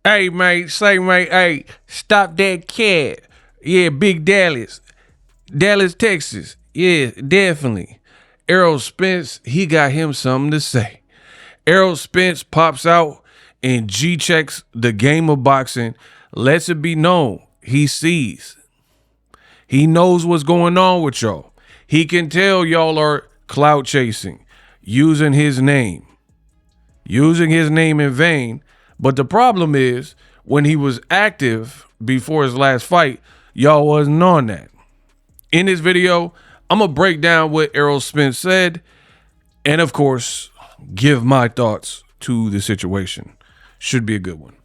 Hey, mate, say, mate, hey, stop that cat. Yeah, Big Dallas. Dallas, Texas. Yeah, definitely. Errol Spence, he got him something to say. Errol Spence pops out and G-checks the game of boxing, lets it be known he sees. He knows what's going on with y'all. He can tell y'all are clout chasing, using his name in vain. But the problem is, when he was active before his last fight, y'all wasn't on that. In this video, I'm going to break down what Errol Spence said and, of course, give my thoughts to the situation. Should be a good one.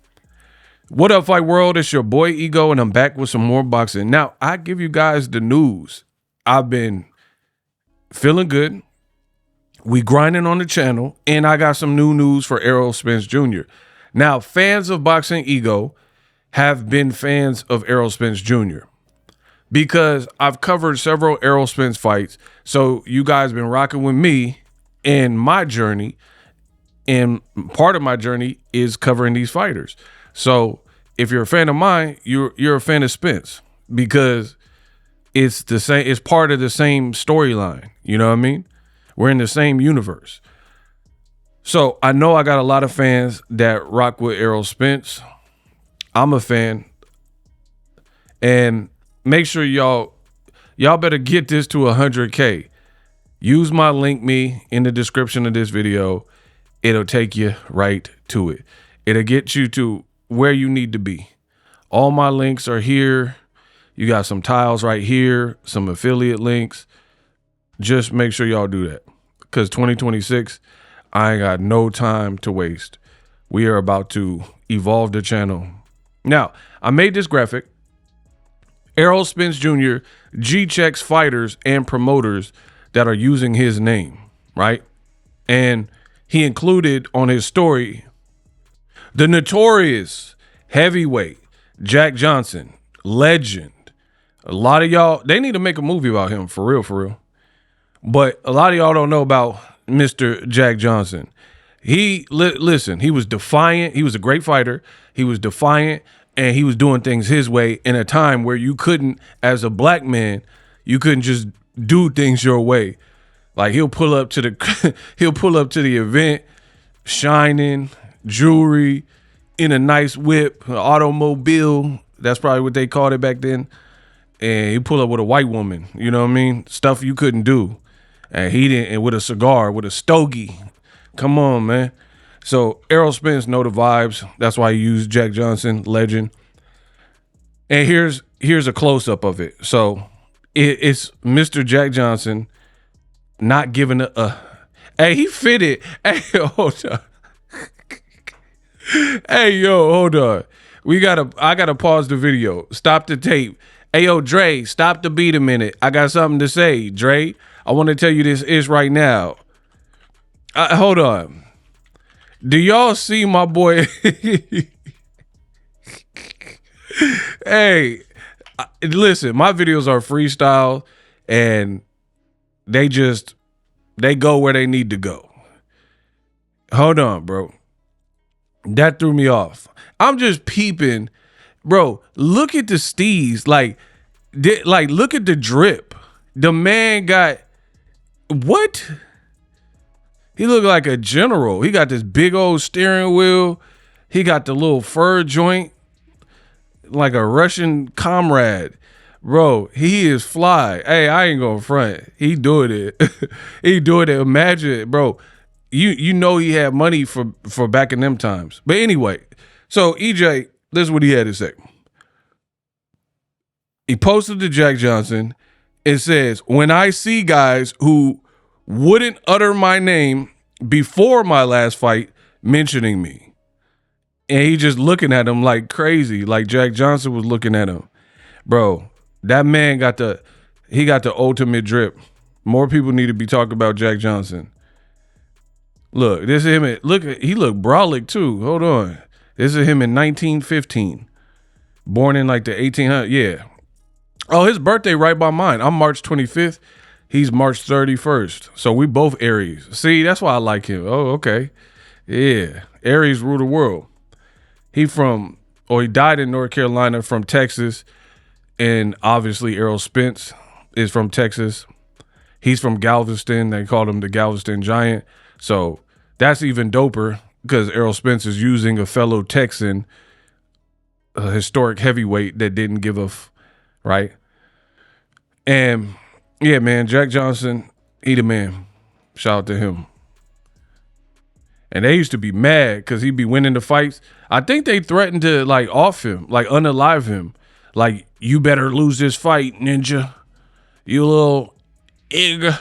What up, Fight World? It's your boy Ego, and I'm back with some more boxing. Now, I give you guys the news. I've been feeling good. We grinding on the channel, and I got some new news for Errol Spence Jr. Now, fans of Boxing Ego have been fans of Errol Spence Jr. because I've covered several Errol Spence fights. So you guys been rocking with me in my journey, and part of my journey is covering these fighters. So if you're a fan of mine, you're a fan of Spence because it's the same. It's part of the same storyline. You know what I mean? We're in the same universe. So I know I got a lot of fans that rock with Errol Spence. I'm a fan. And make sure y'all better get this to 100K. Use my link me in the description of this video. It'll take you right to it. It'll get you to where you need to be. All my links are here. You got some tiles right here, some affiliate links. Just make sure y'all do that because 2026, I ain't got no time to waste. We are about to evolve the channel. Now, I made this graphic. Errol Spence Jr. G-checks fighters and promoters that are using his name, right? And he included on his story the notorious heavyweight Jack Johnson, legend. A lot of y'all, they need to make a movie about him, for real, for real. But a lot of y'all don't know about Mr. Jack Johnson. Listen, he was defiant. He was a great fighter. He was defiant, and he was doing things his way in a time where you couldn't, as a black man, you couldn't just do things your way. Like he'll pull up to the event, shining, jewelry, in a nice whip, an automobile. That's probably what they called it back then. And he pull up with a white woman. You know what I mean? Stuff you couldn't do. And he didn't, and with a cigar, with a stogie. Come on, man. So Errol Spence know the vibes. That's why he used Jack Johnson, legend. And here's a close-up of it. So it's Mr. Jack Johnson not giving a hey, he fitted. Hey, hold on. Hey, yo, hold on. I gotta pause the video. Stop the tape. Hey, yo, Dre, stop the beat a minute. I got something to say, Dre. I want to tell you this right now. Hold on. Do y'all see my boy? Hey, listen, my videos are freestyle and they go where they need to go. Hold on, bro. That threw me off. I'm just peeping. Bro, look at the steez. Like, look at the drip. The man got, what? He looked like a general. He got this big old steering wheel. He got the little fur joint, like a Russian comrade. Bro, he is fly. Hey, I ain't gonna front. He doing it. He doing it. Imagine it, bro. You know he had money for back in them times. But anyway, so EJ, this is what he had to say. He posted to Jack Johnson. It says, when I see guys who wouldn't utter my name before my last fight mentioning me. And he just looking at him like crazy, like Jack Johnson was looking at him. Bro, that man got the ultimate drip. More people need to be talking about Jack Johnson. Look, this is him. He looked brolic too. Hold on. This is him in 1915. Born in like the 1800s. Yeah. Oh, his birthday right by mine. I'm March 25th. He's March 31st. So we both Aries. See, that's why I like him. Oh, okay. Yeah. Aries rule the world. he died in North Carolina from Texas, and obviously Errol Spence is from Texas. He's from Galveston. They called him the Galveston Giant. So that's even doper because Errol Spence is using a fellow Texan, a historic heavyweight that didn't give a right? And yeah, man, Jack Johnson, he the man. Shout out to him. And they used to be mad because he'd be winning the fights. I think they threatened to like off him, like unalive him. Like, you better lose this fight, ninja. You little egg.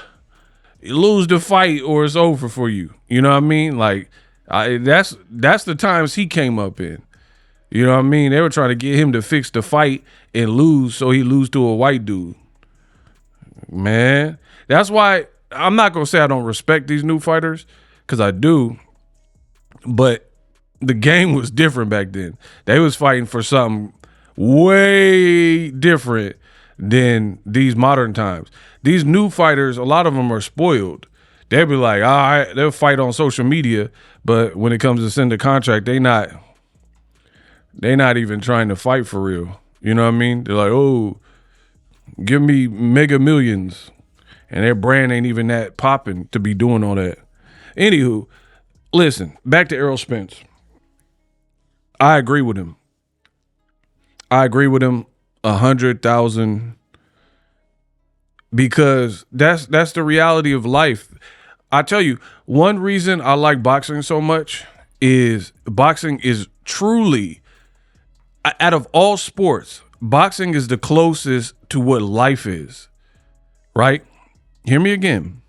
You lose the fight or it's over for you. You know what I mean? Like, that's the times he came up in. You know what I mean? They were trying to get him to fix the fight and lose so he lose to a white dude. Man, that's why I'm not going to say I don't respect these new fighters, because I do. But the game was different back then. They was fighting for something way different than these modern times. These new fighters, a lot of them are spoiled. They'll be like, all right, they'll fight on social media, but when it comes to send a contract, they not even trying to fight for real. You know what I mean? They're like, oh, give me mega millions. And their brand ain't even that popping to be doing all that. Anywho, listen, back to Errol Spence. I agree with him. 100,000, because that's the reality of life. I tell you, one reason I like boxing so much is boxing is truly, out of all sports, boxing is the closest to what life is, right? Hear me again.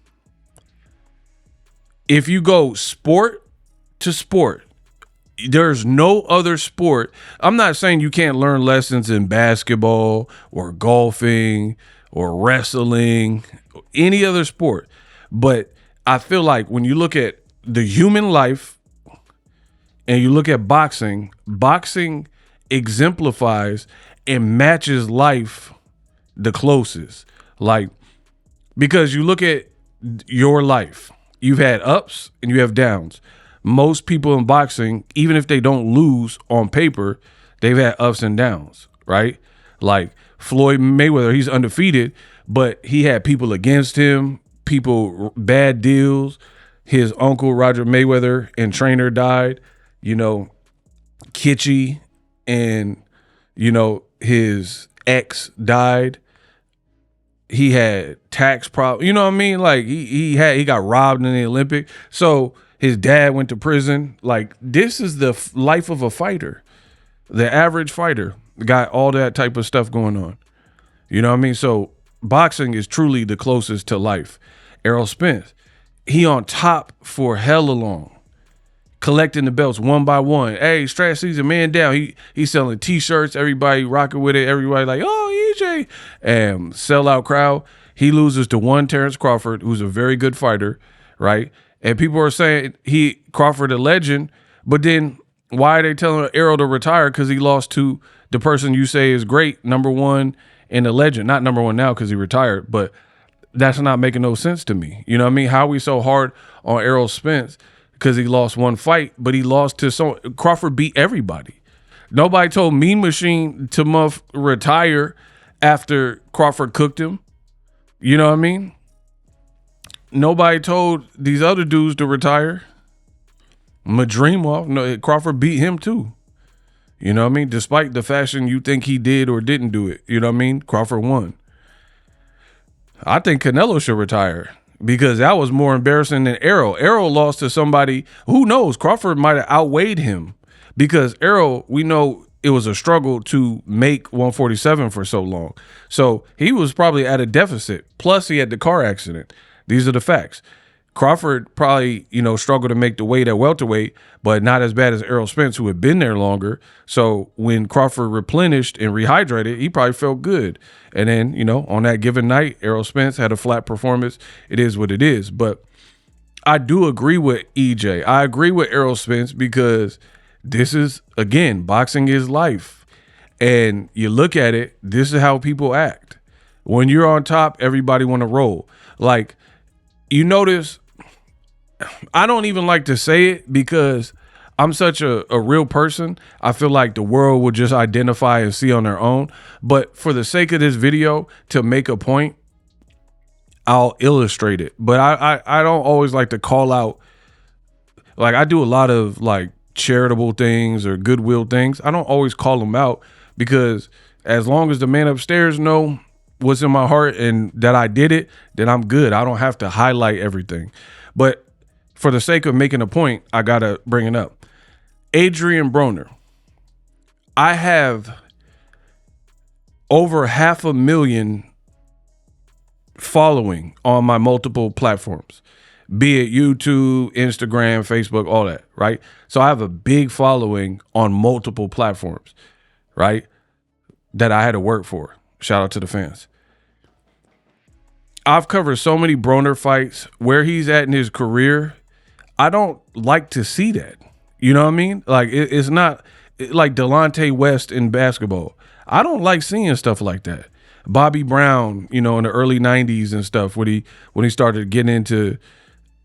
If you go sport to sport, there's no other sport. I'm not saying you can't learn lessons in basketball or golfing or wrestling, any other sport. But I feel like when you look at the human life and you look at boxing, boxing exemplifies and matches life the closest. Like, because you look at your life, you've had ups and you have downs. Most people in boxing, even if they don't lose on paper, they've had ups and downs, right? Like Floyd Mayweather, he's undefeated, but he had people against him, bad deals. His uncle, Roger Mayweather, and trainer died, Kitchie, and, his ex died. He had tax problems, you know what I mean? Like he got robbed in the Olympic. So his dad went to prison. Like, this is the life of a fighter, the average fighter, got all that type of stuff going on. You know what I mean? So boxing is truly the closest to life. Errol Spence, he on top for hella long, collecting the belts one by one. Hey, Strat season, man down. He's selling T-shirts. Everybody rocking with it. Everybody like, oh, EJ. And sellout crowd. He loses to one Terrence Crawford, who's a very good fighter, right? And people are saying Crawford a legend, but then why are they telling Errol to retire? Because he lost to the person you say is great, number one and a legend. Not number one now because he retired, but that's not making no sense to me. You know what I mean? How are we so hard on Errol Spence because he lost one fight, but he lost to Crawford beat everybody. Nobody told Mean Machine to retire after Crawford cooked him. You know what I mean? Nobody told these other dudes to retire. Madrimov, no, Crawford beat him too. You know what I mean? Despite the fashion you think he did or didn't do it. You know what I mean? Crawford won. I think Canelo should retire because that was more embarrassing than Errol. Errol lost to somebody, who knows? Crawford might have outweighed him because Errol, we know it was a struggle to make 147 for so long. So he was probably at a deficit. Plus he had the car accident. These are the facts. Crawford probably, struggled to make the weight at welterweight, but not as bad as Errol Spence, who had been there longer. So when Crawford replenished and rehydrated, he probably felt good. And then, on that given night, Errol Spence had a flat performance. It is what it is. But I do agree with EJ. I agree with Errol Spence because this is, again, boxing is life. And you look at it, this is how people act. When you're on top, everybody want to roll. Like, you notice, I don't even like to say it because I'm such a real person. I feel like the world will just identify and see on their own. But for the sake of this video, to make a point, I'll illustrate it. But I don't always like to call out. Like, I do a lot of like charitable things or goodwill things. I don't always call them out, because as long as the man upstairs know what's in my heart and that I did it, then I'm good. I don't have to highlight everything. But for the sake of making a point, I gotta bring it up. Adrian Broner. I have over 500,000 following on my multiple platforms, be it YouTube, Instagram, Facebook, all that, right? So I have a big following on multiple platforms, right? That I had to work for. Shout out to the fans. I've covered so many Broner fights. Where he's at in his career, I don't like to see that. You know what I mean? Like, it's not like Delonte West in basketball. I don't like seeing stuff like that. Bobby Brown, you know, in the early 90s and stuff, when he started getting into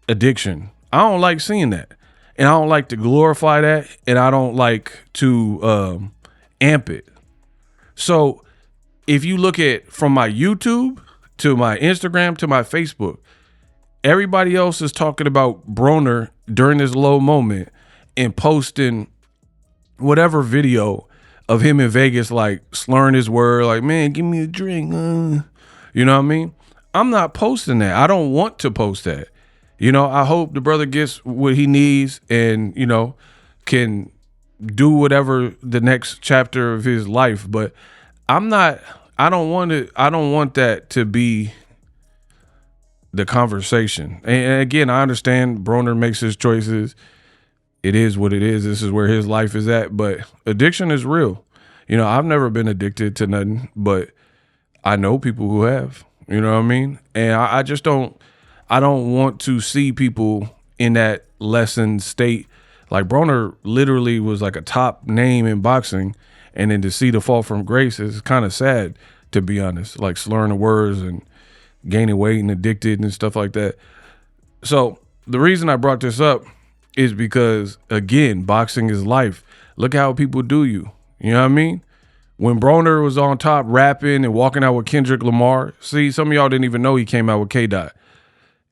addiction. I don't like seeing that. And I don't like to glorify that. And I don't like to amp it. So if you look at from my YouTube to my Instagram to my Facebook, everybody else is talking about Broner during this low moment and posting whatever video of him in Vegas, like slurring his word, like, man, give me a drink. You know what I mean? I'm not posting that. I don't want to post that. You know, I hope the brother gets what he needs and, you know, can do whatever the next chapter of his life. But I don't want that to be the conversation. And again, I understand Broner makes his choices. It is what it is. This is where his life is at. But addiction is real. You know, I've never been addicted to nothing, but I know people who have. You know what I mean? And I just don't want to see people in that lessened state. Like, Broner literally was like a top name in boxing, and then to see the fall from grace is kind of sad, to be honest. Like, slurring the words and gaining weight and addicted and stuff like that. So the reason I brought this up is because, again, boxing is life. Look how people do you. You know what I mean? When Broner was on top rapping and walking out with Kendrick Lamar, see, some of y'all didn't even know he came out with K-Dot.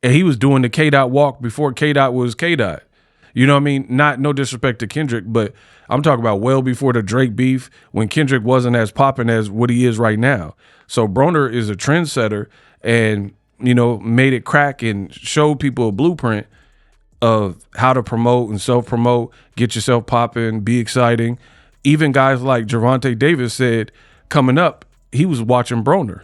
And he was doing the K-Dot walk before K-Dot was K-Dot. You know what I mean? No disrespect to Kendrick, but I'm talking about well before the Drake beef, when Kendrick wasn't as popping as what he is right now. So Broner is a trendsetter and, you know, made it crack and showed people a blueprint of how to promote and self-promote, get yourself popping, be exciting. Even guys like Gervonta Davis said coming up, he was watching Broner.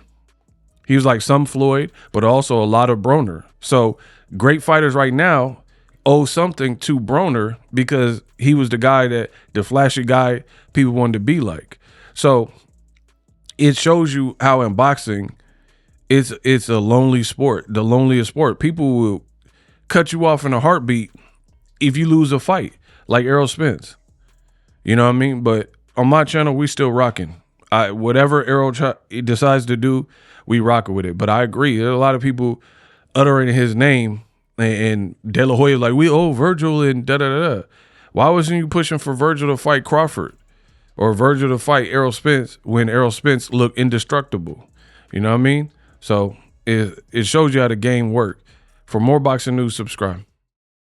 He was like some Floyd, but also a lot of Broner. So great fighters right now owe something to Broner because he was the flashy guy people wanted to be like. So it shows you how in boxing, it's a lonely sport, the loneliest sport. People will cut you off in a heartbeat if you lose a fight, like Errol Spence. You know what I mean? But on my channel, we still rocking. Whatever Errol decides to do, we rocking with it. But I agree, there are a lot of people uttering his name, and De La Hoya like, we owe Virgil and da-da-da-da. Why wasn't you pushing for Virgil to fight Crawford or Virgil to fight Errol Spence when Errol Spence looked indestructible? You know what I mean? So it shows you how the game works. For more boxing news, subscribe.